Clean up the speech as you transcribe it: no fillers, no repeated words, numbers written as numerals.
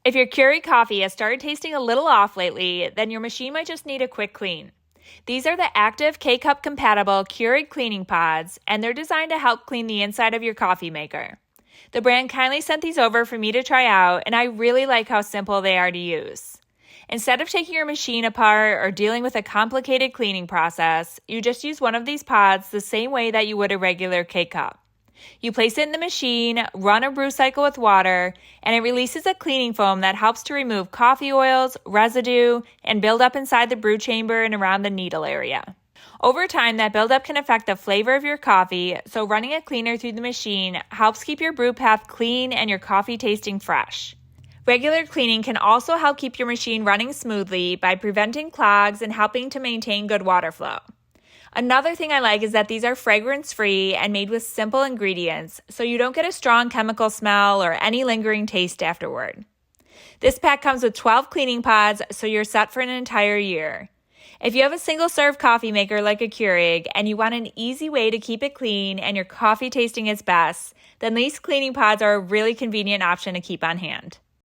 If your Keurig coffee has started tasting a little off lately, then your machine might just need a quick clean. These are the active K-Cup compatible Keurig cleaning pods, and they're designed to help clean the inside of your coffee maker. The brand kindly sent these over for me to try out, and I really like how simple they are to use. Instead of taking your machine apart or dealing with a complicated cleaning process, you just use one of these pods the same way that you would a regular K-Cup. You place it in the machine, run a brew cycle with water, and it releases a cleaning foam that helps to remove coffee oils, residue, and buildup inside the brew chamber and around the needle area. Over time, that buildup can affect the flavor of your coffee, so running a cleaner through the machine helps keep your brew path clean and your coffee tasting fresh. Regular cleaning can also help keep your machine running smoothly by preventing clogs and helping to maintain good water flow. Another thing I like is that these are fragrance-free and made with simple ingredients, so you don't get a strong chemical smell or any lingering taste afterward. This pack comes with 12 cleaning pods, so you're set for an entire year. If you have a single-serve coffee maker like a Keurig and you want an easy way to keep it clean and your coffee tasting its best, then these cleaning pods are a really convenient option to keep on hand.